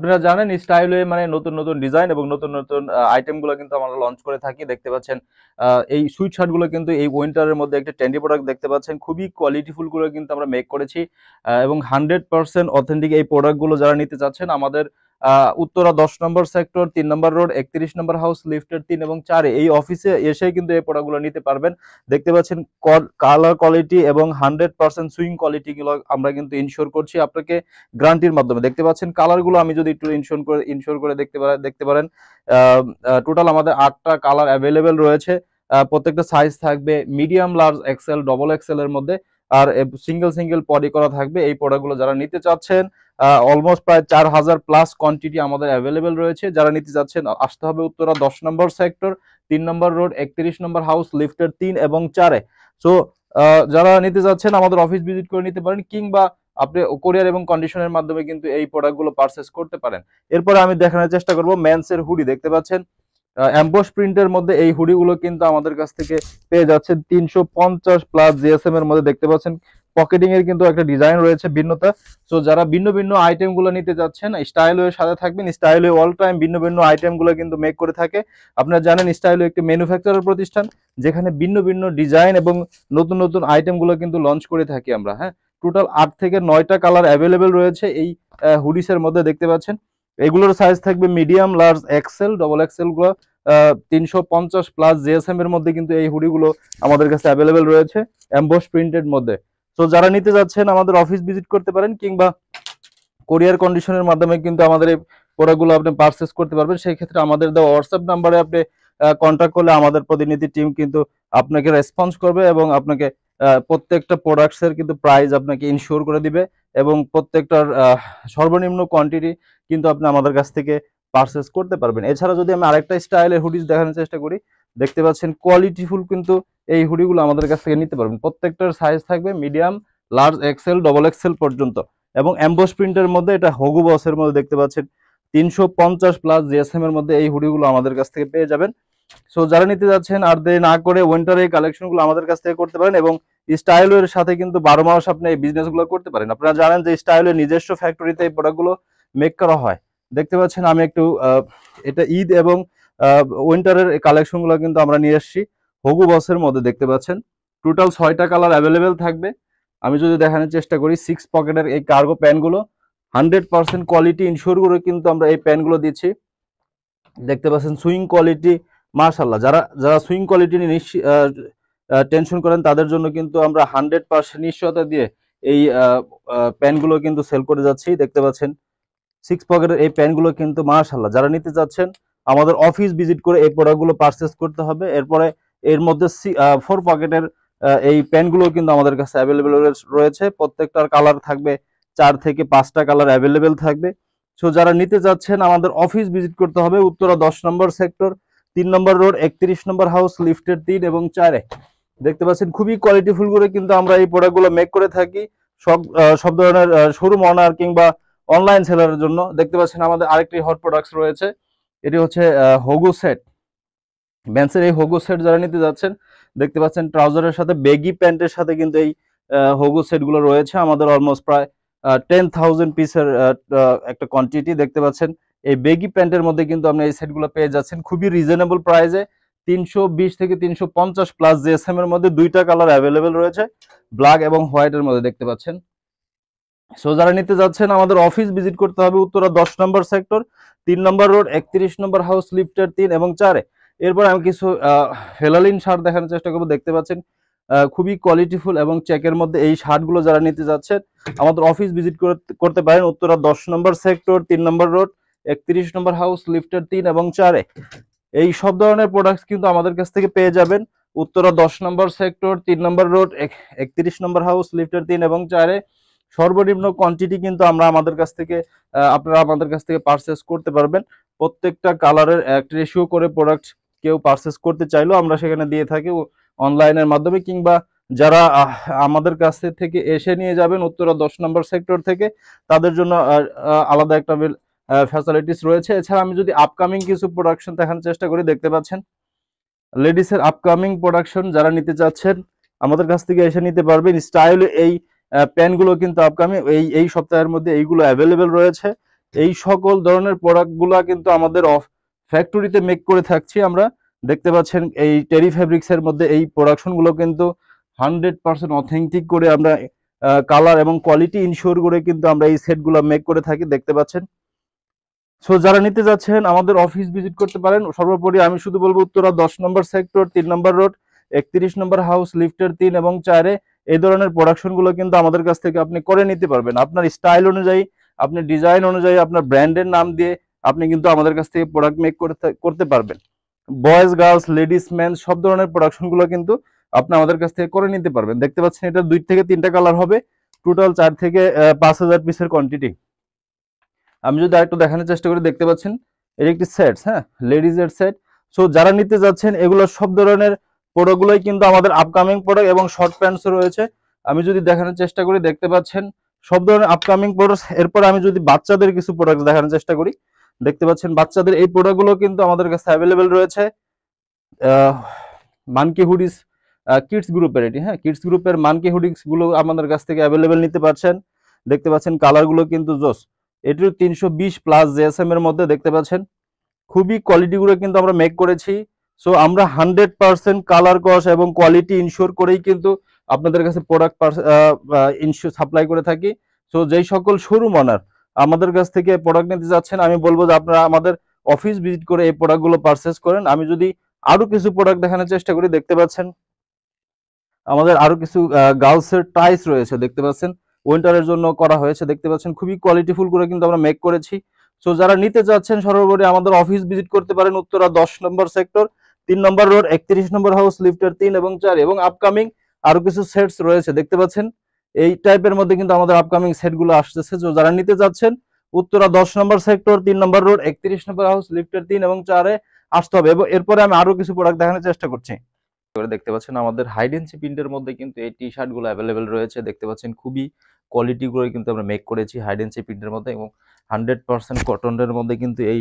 আপনারা জানেন স্টাইলওয়ে মানে নতুন নতুন ডিজাইন এবং নতুন নতুন আইটেমগুলো কিন্তু আমরা লঞ্চ করে থাকি। দেখতে পাচ্ছেন এই সুইট শার্টগুলো কিন্তু এই উইন্টারের মধ্যে একটা ট্রেন্ডি প্রোডাক্ট দেখতে পাচ্ছেন। খুবই কোয়ালিটিফুল গুলো কিন্তু আমরা মেক করেছি এবং 100% অথেন্টিক এই প্রোডাক্টগুলো যারা নিতে চাচ্ছেন আমাদের উত্তরা 10 নম্বর সেক্টর 3 নম্বর রোড 31 নম্বর হাউস লিফটের 3 এবং 4 এই অফিসে এসে কিন্তু এই প্রোডাক্টগুলো নিতে পারবেন। দেখতে পাচ্ছেন কালার কোয়ালিটি এবং 100% সুইং কোয়ালিটি গুলো আমরা কিন্তু ইনশিওর করছি আপনাকে গ্যারান্টির মাধ্যমে। দেখতে পাচ্ছেন কালারগুলো আমি যদি একটু ইনশিওর করে দেখতে পারেন টোটাল আমাদের 8টা কালার অ্যাভেলেবেল রয়েছে। প্রত্যেকটা সাইজ থাকবে medium, large, XL, double XL এর মধ্যে। আর সিঙ্গেল পডি করা থাকবে। এই প্রোডাক্টগুলো যারা নিতে চাচ্ছেন অলমোস্ট প্রায় 4000 প্লাস কোয়ান্টিটি আমাদের অ্যাভেলেবেল রয়েছে। যারা নিতে চাচ্ছেন আসতে হবে উত্তরা 10 নম্বর সেক্টর 3 নম্বর রোড 31 নম্বর হাউস লিফটের 3 এবং 4 এ। সো যারা নিতে চাচ্ছেন আমাদের অফিস ভিজিট করে নিতে পারেন, কিংবা আপনি কোরিয়ার এবং কন্ডিশনের মাধ্যমে কিন্তু এই প্রোডাক্টগুলো পারচেজ করতে পারেন। এরপরে আমি দেখানোর চেষ্টা করব মেন্সের হুডি। দেখতে পাচ্ছেন এমবস প্রিন্টের মধ্যে এই হুডিগুলো কিন্তু আমাদের কাছ থেকে পেয়ে যাচ্ছেন 350 প্লাস জিএসএম এর মধ্যে। দেখতে পাচ্ছেন পকেটিং এর কিন্তু একটা ডিজাইন রয়েছে ভিন্নতা। সো যারা ভিন্ন ভিন্ন আইটেম গুলো নিতে যাচ্ছেন স্টাইলওয়ের সাথে থাকবেন। স্টাইলওয়ে অল টাইম ভিন্ন ভিন্ন আইটেম গুলো কিন্তু মেক করে থাকে। আপনারা জানেন স্টাইলওয়ে একটি ম্যানুফ্যাকচারার প্রতিষ্ঠান যেখানে ভিন্ন ভিন্ন ডিজাইন এবং নতুন নতুন আইটেম গুলো কিন্তু লঞ্চ করে থাকি আমরা। হ্যাঁ, টোটাল 8 থেকে 9টা কালার অ্যাভেলেবেল রয়েছে এই হুডিসের মধ্যে। দেখতে পাচ্ছেন এগুলোর সাইজ থাকবে medium, large, XL, double XL গুলো 350 প্লাস জিএসএম এর মধ্যে কিন্তু এই হুডিগুলো আমাদের কাছে অ্যাভেলেবেল রয়েছে এমবস প্রিন্টেড মধ্যে। তো যারা নিতে যাচ্ছেন আমাদের অফিস ভিজিট করতে পারেন, কিংবা কোরিয়ার কন্ডিশনের মাধ্যমে কিন্তু আমাদের এই প্রোডাক্টগুলো আপনি পারচেস করতে পারবেন। সেই ক্ষেত্রে আমাদের দেওয়া হোয়াটসঅ্যাপ নাম্বারে আপনি কন্ট্যাক্ট করলে আমাদের প্রতিনিধি টিম কিন্তু আপনাকে রেসপন্স করবে এবং আপনাকে প্রত্যেকটা প্রোডাক্টস এর কিন্তু প্রাইস আপনাকে ইনশিওর করে দিবে এবং প্রত্যেকটার সর্বনিম্ন কোয়ান্টিটি কিন্তু আপনি আমাদের কাছ থেকে পারচেস করতে পারবেন। এছাড়া যদি আমি আরেকটা স্টাইলের হুডিস দেখানোর চেষ্টা করি, দেখতে পাচ্ছেন কোয়ালিটিফুল কিন্তু এই হুডিগুলো আমাদের কাছ থেকে নিতে পারবেন। প্রত্যেকটার সাইজ থাকবে medium, large, XL, double XL পর্যন্ত এবং এমবস প্রিন্টের মধ্যে এটা হগু বসের মধ্যে। দেখতে পাচ্ছেন 350 প্লাস জিএসএম এর মধ্যে এই হুডিগুলো আমাদের কাছ থেকে পেয়ে যাবেন। সো যারা নিতে যাচ্ছেন আর দেরি না করে উইন্টারে এই কালেকশনগুলো আমাদের কাছ থেকে করতে পারেন এবং স্টাইলওয়ের সাথে কিন্তু 12 মাস আপনি এই বিজনেসগুলো করতে পারেন। আপনারা জানেন যে স্টাইলওয়ের নিজস্ব ফ্যাক্টরিতে এই প্রোডাক্টগুলো মেক করা হয়। দেখতে পাচ্ছেন আমি একটু এটা ঈদ এবং উইন্টারের কালেকশনগুলো কিন্তু আমরা নিয়ে এসেছি হগু বসের মধ্যে। দেখতে পাচ্ছেন টোটাল 6টা কালার অ্যাভেলেবেল থাকবে। আমি যদি দেখানোর চেষ্টা করি 6 পকেটের এই কার্গো প্যান্টগুলো 100% কোয়ালিটি ইনশিওর করে কিন্তু আমরা এই প্যান্টগুলো দিচ্ছি। দেখতে পাচ্ছেন সুইং কোয়ালিটি মাশাআল্লাহ। যারা যারা সুইং কোয়ালিটি নিয়ে টেনশন করেন তাদের জন্য কিন্তু আমরা 100% নিশ্চয়তা দিয়ে এই প্যান্টগুলো কিন্তু সেল করে যাচ্ছি। দেখতে পাচ্ছেন 6 পকেটের এই প্যান্টগুলো কিন্তু মাশাআল্লাহ। যারা নিতে চাচ্ছেন আমাদের অফিস ভিজিট করে এই প্রোডাক্টগুলো পারচেস করতে হবে। এরপরে এর মধ্যে 4 পকেটের এই প্যান্টগুলো কিন্তু আমাদের কাছে অ্যাভেলেবেল রয়েছে। প্রত্যেকটার কালার থাকবে 4 থেকে 5টা কালার অ্যাভেলেবেল থাকবে। সো যারা নিতে চাচ্ছেন আমাদের অফিস ভিজিট করতে হবে উত্তরা 10 নম্বর সেক্টর 3 নম্বর রোড 31 নম্বর হাউস লিফটের 3 এবং 4 এ। দেখতে পাচ্ছেন খুবই কোয়ালিটিফুল করে কিন্তু আমরা এই প্রোডাক্টগুলো মেক করে থাকি সব ধরনের শোরুম অনার কিংবা অনলাইন সেলারের জন্য। দেখতে পাচ্ছেন আমাদের আরেকটি হট প্রোডাক্টস রয়েছে, এটি হচ্ছে হগু সেট। মেন্সের এই হগু সেট যারা নিতে যাচ্ছেন দেখতে পাচ্ছেন ট্রাউজারের সাথে বেগি প্যান্টের সাথে কিন্তু এই হগু সেটগুলো রয়েছে আমাদের অলমোস্ট প্রায় 10,000 পিসের একটা কোয়ান্টিটি। দেখতে পাচ্ছেন এই বেগি প্যান্টের মধ্যে কিন্তু আপনি এই সেটগুলো পেয়ে যাচ্ছেন খুবই রিজনেবল প্রাইসে 320 থেকে 350 প্লাস জিএসএম এর মধ্যে। 2টা কালার অ্যাভেলেবেল রয়েছে, ব্ল্যাক এবং হোয়াইটের মধ্যে। দেখতে পাচ্ছেন সো যারা নিতে যাচ্ছেন আমাদের অফিস ভিজিট করতে হবে উত্তরা 10 নম্বর সেক্টর 3 নম্বর রোড 31 নম্বর হাউস লিফটের 3 এবং 4 এ। এরপর আমি কিছু হেলালিন শার্ট দেখানোর চেষ্টা করব। দেখতে পাচ্ছেন খুবই কোয়ালিটিফুল এবং চেকের মধ্যে এই শার্টগুলো যারা নিতে যাচ্ছেন আমাদের অফিস ভিজিট করতে পারেন উত্তরা 10 নম্বর সেক্টর 3 নম্বর রোড 31 নম্বর হাউস লিফটের 3 এবং 4 এ। এই সব ধরনের প্রোডাক্টস কিন্তু আমাদের কাছ থেকে পেয়ে যাবেন উত্তরা 10 নম্বর সেক্টর 3 নম্বর রোড 31 নম্বর হাউস লিফটের 3 এবং 4 এ। সর্বনিম্ন কোয়ান্টিটি কিন্তু আমাদের কাছ থেকে আপনারা আমাদের কাছ থেকে পারচেস করতে পারবেন। প্রত্যেকটা কালারের একটা রেশিও করে প্রোডাক্ট কেউ পারচেস করতে চাইলেও আমরা সেখানে দিয়ে থাকি অনলাইনের মাধ্যমে, কিংবা যারা আমাদের কাছ থেকে এসে নিয়ে যাবেন উত্তরা 10 নম্বর সেক্টর থেকে তাদের জন্য আলাদা একটা ফ্যাসিলিটিস রয়েছে। এছাড়া আমি যদি আপকামিং কিছু প্রোডাকশন দেখানোর চেষ্টা করি, দেখতে পাচ্ছেন লেডিসের আপকামিং প্রোডাকশন যারা নিতে চাচ্ছেন আমাদের কাছ থেকে এসে নিতে পারবেন। স্টাইল এই প্যান্টগুলো কিন্তু আপকামিং এই সপ্তাহের মধ্যে এইগুলো অ্যাভেলেবেল রয়েছে এই সকল ধরনের প্রোডাক্টগুলা কিন্তু আমাদের ফ্যাক্টরিতে মেক করে থাকছি আমরা। দেখতে পাচ্ছেন এই টেরি ফেব্রিক্স এর মধ্যে এই প্রোডাকশন গুলো কিন্তু 100% অথেন্টিক করে আমরা কালার এবং কোয়ালিটি ইনশিওর করে কিন্তু আমরা এই সেটগুলো মেক করে থাকি, দেখতে পাচ্ছেন। সো যারা নিতে যাচ্ছেন আমাদের অফিস ভিজিট করতে পারেন। সর্বোপরি আমি শুধু বলবো উত্তরা 10 নম্বর সেক্টর 3 নম্বর রোড 31 নম্বর হাউস লিফটের 3 এবং 4 এই ধরনের প্রোডাকশন গুলো কিন্তু আমাদের কাছ থেকে আপনি করে নিতে পারবেন। আপনার স্টাইল অনুযায়ী, আপনি ডিজাইন অনুযায়ী, আপনার ব্র্যান্ডের নাম দিয়ে আপনি কিন্তু আমাদের কাছ থেকে প্রোডাক্ট মেক করতে পারবেন। বয়েজ, গার্লস, লেডিস, মেন সব ধরনের প্রোডাকশন গুলো কিন্তু আপনি আমাদের কাছ থেকে করে নিতে পারবেন। দেখতে পাচ্ছেন এটা 2 থেকে 3টা কালার হবে, টোটাল 4 থেকে 5000 পিসের কোয়ান্টিটি। আমি যদি আরেকটু দেখানোর চেষ্টা করি, দেখতে পাচ্ছেন এর একটি সেট, হ্যাঁ, লেডিজ এর সেট। সো যারা নিতে যাচ্ছেন এগুলো সব ধরনের প্রোডাক্টগুলোই কিন্তু আমাদের আপকামিং প্রোডাক্ট এবং শর্ট প্যান্টসও রয়েছে। আমি যদি দেখানোর চেষ্টা করি, দেখতে পাচ্ছেন সব ধরনের আপকামিং প্রোডাক্ট। এরপর আমি যদি বাচ্চাদের কিছু প্রোডাক্ট দেখানোর চেষ্টা করি, দেখতে পাচ্ছেন বাচ্চাদের এই প্রোডাক্টগুলো কিন্তু আমাদের কাছে অ্যাভেলেবেল রয়েছে। মানকি হুডিস কিডস গ্রুপের, এটি হ্যাঁ কিডস গ্রুপের মানকি হুডিস গুলো আমাদের কাছ থেকে অ্যাভেলেবেল নিতে পারছেন। দেখতে পাচ্ছেন কালারগুলো কিন্তু জোস। এটির 320 প্লাস জিএসএম এর মধ্যে, দেখতে পাচ্ছেন খুবই কোয়ালিটিগুলো কিন্তু আমরা মেক করেছি। সো আমরা 100% কালার কস এবং কোয়ালিটি ইনশিওর করেই কিন্তু আপনাদের কাছে প্রোডাক্ট ইনশিওর সাপ্লাই করে থাকি। সো যেই সকল শোরুম ওনার আমাদের কাছ থেকে প্রোডাক্ট নিতে যাচ্ছেন, আমি বলবো যে আপনারা আমাদের অফিস ভিজিট করে এই প্রোডাক্টগুলো পারচেস করেন। আমি যদি আরো কিছু প্রোডাক্ট দেখানোর চেষ্টা করি, দেখতে পাচ্ছেন আমাদের আরো কিছু গার্লসের টাইস রয়েছে, দেখতে পাচ্ছেন উইন্টারের জন্য করা হয়েছে। দেখতে পাচ্ছেন খুবই কোয়ালিটিফুল করে কিন্তু আমরা মেক করেছি। সো যারা নিতে যাচ্ছেন সর্বোপরি আমাদের অফিস ভিজিট করতে পারেন উত্তরা 10 নম্বর সেক্টর 3 নম্বর রোড 31 নম্বর হাউস লিফটের 3 এবং 4 এবং আপকামিং আরো কিছু সেটস রয়েছে। দেখতে পাচ্ছেন এই টাইপের মধ্যে কিন্তু আমাদের আপকামিং সেটগুলো আসতেছে। সো যারা নিতে যাচ্ছেন উত্তরা 10 নম্বর সেক্টর 3 নম্বর রোড 31 নম্বর হাউস লিফটের 3 এবং 4 আসতে হবে। এবং এরপরে আমি আরো কিছু প্রোডাক্ট দেখানোর চেষ্টা করছি। দেখতে পাচ্ছেন আমাদের হাইডেন্সি প্রিন্টের মধ্যে কিন্তু এই টি শার্ট গুলো অ্যাভেলেবেল রয়েছে। দেখতে পাচ্ছেন খুবই কোয়ালিটি গুলো কিন্তু আমরা মেক করেছি হাইডেন্সি প্রিন্টের মধ্যে এবং 100% কটনের মধ্যে কিন্তু এই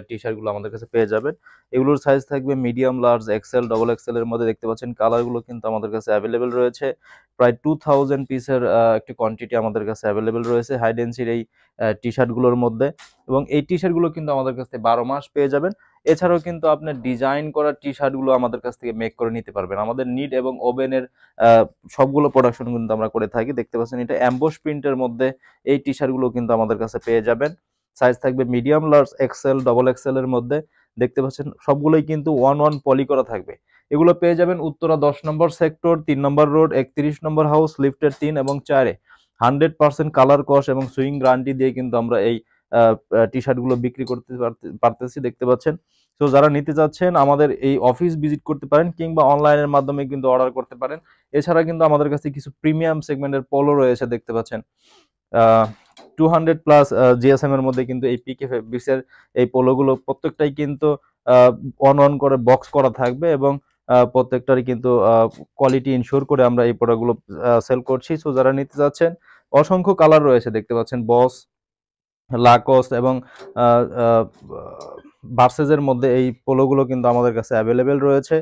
টি শার্ট গুলো আমাদের কাছে পেয়ে যাবেন। এগুলোর সাইজ থাকবে medium, large, XL, double XL এর মধ্যে। দেখতে পাচ্ছেন কালার গুলো কিন্তু আমাদের কাছে অ্যাভেলেবেল রয়েছে। প্রায় 2000 পিসের একটি কোয়ান্টিটি আমাদের কাছে অ্যাভেলেবেল রয়েছে হাইডেন্সির এই টি শার্ট গুলোর মধ্যে। এবং এই টি শার্ট গুলো কিন্তু আমাদের কাছে 12 মাস পেয়ে যাবেন। এছাড়াও কিন্তু আপনার ডিজাইন করা টি শার্ট গুলো আমাদের কাছ থেকে মেক করে নিতে পারবেন। আমাদের নিড এবং ওভেনের সবগুলো প্রোডাকশন কিন্তু আমরা করে থাকি। দেখতে পাচ্ছেন এটা অ্যাম্বোস প্রিন্টের মধ্যে এই টি শার্ট গুলো কিন্তু আমাদের কাছে পেয়ে যাবেন। সাইজ থাকবে medium, large, XL, double XL এর মধ্যে। দেখতে পাচ্ছেন সবগুলোই কিন্তু 1-1 পলি করা থাকবে। এগুলো পেয়ে যাবেন উত্তরা 10 নম্বর সেক্টর 3 নম্বর রোড 31 নম্বর হাউস লিফটের 3 এবং 4 100% কালার কস এবং সুইং গ্যারান্টি দিয়ে কিন্তু আমরা এই টি শার্ট গুলো বিক্রি করতে পারতেছি। দেখতে পাচ্ছেন। তো যারা নিতে চাচ্ছেন আমাদের এই অফিস ভিজিট করতে পারেন কিংবা অনলাইনের মাধ্যমে কিন্তু অর্ডার করতে পারেন। এছাড়া কিন্তু আমাদের কাছে কিছু প্রিমিয়াম সেগমেন্টের পোলো রয়েছে। দেখতে পাচ্ছেন 200 প্লাস জিএসএম এর মধ্যে কিন্তু এই পিকে ফেব্রিক্স এর এই পোলোগুলো প্রত্যেকটাই কিন্তু অন করে বক্স করা থাকবে এবং প্রত্যেকটারই কিন্তু কোয়ালিটি ইনশিওর করে আমরা এই প্রোডাক্টগুলো সেল করছি। সো যারা নিতে যাচ্ছেন অসংখ্য কালার রয়েছে। দেখতে পাচ্ছেন বস, লাকোস এবং ভার্সেসের মধ্যে এই পোলোগুলো কিন্তু আমাদের কাছে অ্যাভেলেবেল রয়েছে।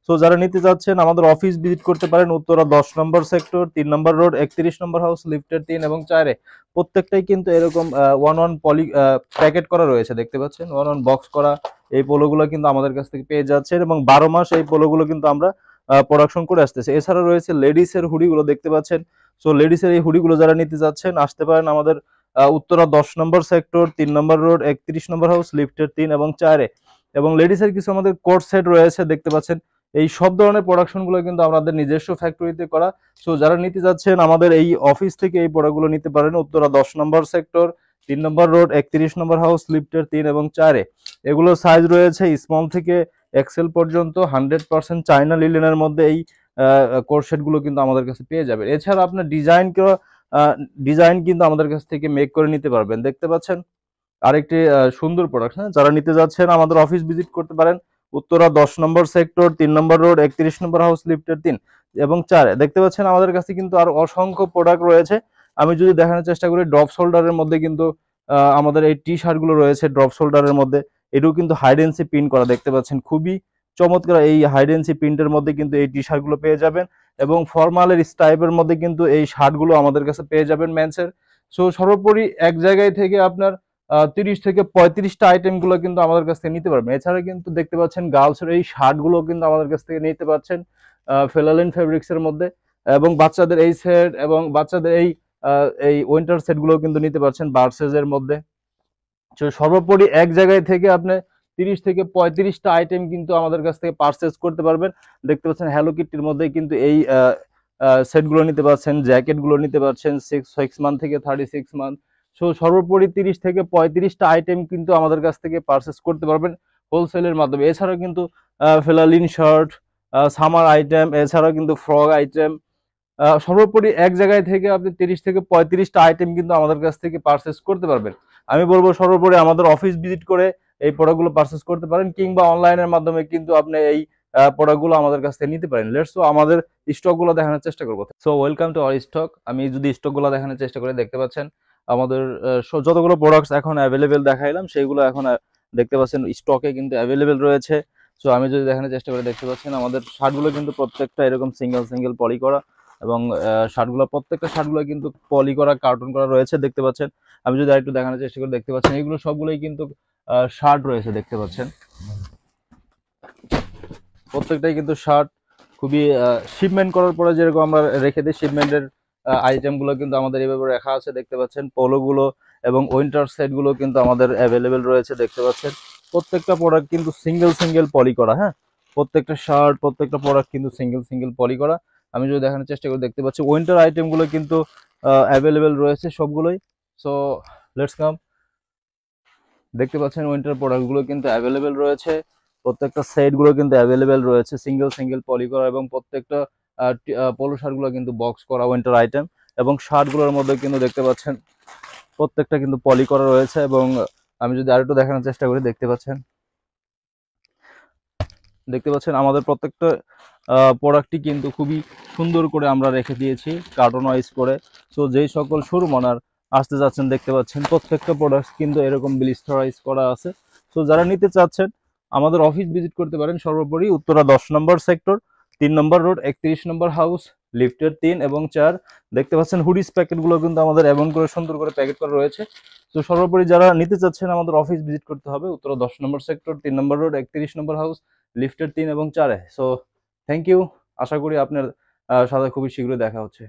সো যারা নিতে যাচ্ছেন আমাদের অফিস ভিজিট করতে পারেন উত্তরা 10 নম্বর সেক্টর 3 নম্বর রোড 31 নম্বর হাউস লিফটের 3 এবং 4 প্রত্যেকটাই কিন্তু এরকম 1-1 পলি প্যাকেট করা রয়েছে। দেখতে পাচ্ছেন 1-1 বক্স করা এই পোলোগুলো কিন্তু আমাদের কাছ থেকে পেয়ে যাচ্ছেন এবং 12 মাস এই পোলোগুলো কিন্তু আমরা প্রোডাকশন করে আসতেছি। এছাড়া রয়েছে লেডিস এর হুডিগুলো, দেখতে পাচ্ছেন। সো লেডিস এর এই হুডিগুলো যারা নিতে যাচ্ছেন আসতে পারেন আমাদের উত্তরা 10 নম্বর সেক্টর 3 নম্বর রোড 31 নম্বর হাউস লিফটের 3 এবং 4 এবং লেডিস এর কিছু আমাদের কোট সেট রয়েছে। দেখতে পাচ্ছেন এই সব ধরনের প্রোডাকশন গুলো কিন্তু আমাদের নিজস্ব ফ্যাক্টরিতে করা। সো যারা নিতে যাচ্ছেন আমাদের এই অফিস থেকে এই প্রোডাক্টগুলো নিতে পারেন উত্তরা 10 নম্বর সেক্টর 3 নম্বর রোড 31 নম্বর হাউস লিফটের 3 এবং 4 এগুলোর সাইজ রয়েছে স্মল থেকে এক্সেল পর্যন্ত। 100% চায়না লিলেনের মধ্যে এই কোট সেট গুলো কিন্তু আমাদের কাছে পেয়ে যাবেন। এছাড়া আপনার ডিজাইন কিন্তু আমাদের কাছ থেকে মেক করে নিতে পারবেন। দেখতে পাচ্ছেন আরেকটি সুন্দর প্রোডাক্ট। হ্যাঁ, যারা নিতে যাচ্ছেন আমাদের অফিস ভিজিট করতে পারেন উত্তরা 10 নম্বর সেক্টর 3 নম্বর রোড 31 নম্বর হাউস লিফটের 3 এবং 4 দেখতে পাচ্ছেন আমাদের কাছে কিন্তু আর অসংখ্য প্রোডাক্ট রয়েছে। আমি যদি দেখানোর চেষ্টা করি ড্রপ শোল্ডারের মধ্যে কিন্তু আমাদের এই টি শার্ট গুলো রয়েছে ড্রপ শোল্ডারের মধ্যে। এটাও কিন্তু হাইডেন্সি প্রিন্ট করা। দেখতে পাচ্ছেন খুবই চমৎকার এই হাইডেন্সি প্রিন্টের মধ্যে কিন্তু এই টি শার্ট গুলো পেয়ে যাবেন এবং ফর্মালের স্টাইপের মধ্যে কিন্তু এই শার্ট গুলো আমাদের কাছে পেয়ে যাবেন মেন্সের। সো সর্বোপরি এক জায়গায় থেকে আপনার 30 থেকে 35টা আইটেম গুলো কিন্তু আমাদের কাছ থেকে নিতে পারবেন। এছাড়া কিন্তু দেখতে পাচ্ছেন গার্লসের এই শার্ট গুলো কিন্তু আমাদের কাছ থেকে নিতে পারছেন ফেলালিন ফেব্রিক্স এর মধ্যে, এবং বাচ্চাদের এই সেট এবং বাচ্চাদের এই উইন্টার সেট গুলো কিন্তু নিতে পারছেন বার্সেস এর মধ্যে। তো সর্বোপরি এক জায়গায় থেকে আপনি 30 থেকে 35টা আইটেম কিন্তু আমাদের কাছ থেকে পারচেজ করতে পারবেন। দেখতে পাচ্ছেন হ্যালো কিটির মধ্যে কিন্তু এই সেটগুলো নিতে পারছেন, জ্যাকেটগুলো নিতে পারছেন 6 মান্থ থেকে 36 মান্থ। সো সর্বোপরি 30 থেকে 35টা আইটেম কিন্তু আমাদের কাছ থেকে পারচেজ করতে পারবেন হোলসেলের মাধ্যমে। এছাড়াও কিন্তু ফেলালিন শার্ট, সামার আইটেম, এছাড়াও কিন্তু ফ্রক আইটেম, সর্বোপরি এক জায়গায় থেকে আপনি 30 থেকে 35টা আইটেম কিন্তু আমাদের কাছ থেকে পারচেজ করতে পারবেন। আমি বলবো সর্বোপরি আমাদের অফিস ভিজিট করে এই প্রোডাক্টগুলো পারচেজ করতে পারেন, কিংবা অনলাইনের মাধ্যমে কিন্তু আপনি এই প্রোডাক্টগুলো আমাদের কাছ থেকে নিতে পারেন। লেটস সো আমাদের স্টকগুলো দেখানোর চেষ্টা করবো। So welcome to our stock. আমি যদি স্টকগুলো দেখানোর চেষ্টা করি, দেখতে পাচ্ছেন আমাদের যতগুলো প্রোডাক্টস এখন অ্যাভেলেবেল দেখাইলাম সেগুলো এখন দেখতে পাচ্ছেন স্টকে কিন্তু অ্যাভেলেবেল রয়েছে। সো আমি যদি দেখানোর চেষ্টা করি, দেখতে পাচ্ছেন আমাদের শার্টগুলো কিন্তু প্রত্যেকটা এরকম সিঙ্গেল সিঙ্গেল পলি করা, এবং শার্টগুলো প্রত্যেকটা শার্টগুলো কিন্তু পলি করা, কার্টুন করা রয়েছে দেখতে পাচ্ছেন। আমি যদি আরেকটু দেখানোর চেষ্টা করি, দেখতে পাচ্ছেন এগুলো সবগুলোই কিন্তু শার্ট রয়েছে দেখতে পাচ্ছেন। প্রত্যেকটাই কিন্তু শার্ট খুবই শিপমেন্ট করার পরে যেরকম আমরা রেখে দিই শিপমেন্টের আইটেমগুলো কিন্তু আমাদের এইভাবে রাখা আছে দেখতে পাচ্ছেন। পোলোগুলো এবং উইন্টার সেটগুলো কিন্তু আমাদের অ্যাভেলেবেল রয়েছে দেখতে পাচ্ছেন। প্রত্যেকটা প্রোডাক্ট কিন্তু সিঙ্গেল সিঙ্গেল পলি করা, হ্যাঁ, প্রত্যেকটা শার্ট প্রত্যেকটা প্রোডাক্ট কিন্তু সিঙ্গেল সিঙ্গেল পলি করা। আমি যদি দেখানোর চেষ্টা করি, দেখতে পাচ্ছি উইন্টার আইটেমগুলো কিন্তু অ্যাভেলেবেল রয়েছে সবগুলোই। So let's come. দেখতে পাচ্ছেন উইন্টার প্রোডাক্টগুলো কিন্তু অ্যাভেলেবেল রয়েছে, প্রত্যেকটা সেটগুলো কিন্তু অ্যাভেলেবেল রয়েছে সিঙ্গেল সিঙ্গেল পলি করা, এবং প্রত্যেকটা পোলো শার্টগুলো কিন্তু বক্স করা উইন্টার আইটেম, এবং শার্টগুলোর মধ্যে কিন্তু দেখতে পাচ্ছেন প্রত্যেকটা কিন্তু পলি করা রয়েছে। এবং আমি যদি আরেকটু দেখানোর চেষ্টা করি, দেখতে পাচ্ছেন আমাদের প্রত্যেকটা প্রোডাক্টটি কিন্তু খুবই সুন্দর করে আমরা রেখে দিয়েছি কার্টন ওয়াইজ করে। সো যেই সকল শোরুম ওনার আসতে যাচ্ছেন, দেখতে পাচ্ছেন প্রত্যেকটা প্রোডাক্ট কিন্তু এরকম ব্লিস্টারাইজ করা আছে। সো যারা নিতে চাচ্ছেন আমাদের অফিস ভিজিট করতে পারেন। সর্বোপরি উত্তরা 10 নম্বর সেক্টর, 3 নম্বর রোড, 31 নম্বর হাউস, লিফটের 3 এবং 4। দেখতে পাচ্ছেন হুডিস প্যাকেটগুলো কিন্তু আমাদের এমন করে সুন্দর করে প্যাকেট করা রয়েছে। তো সর্বোপরি যারা নিতে চাচ্ছেন আমাদের অফিস ভিজিট করতে হবে উত্তরা 10 নম্বর সেক্টর, 3 নম্বর রোড, 31 নম্বর হাউস, লিফটের 3 এবং 4-এ। So thank you. আশা করি আপনার সাথে খুবই শীঘ্রই দেখা হচ্ছে।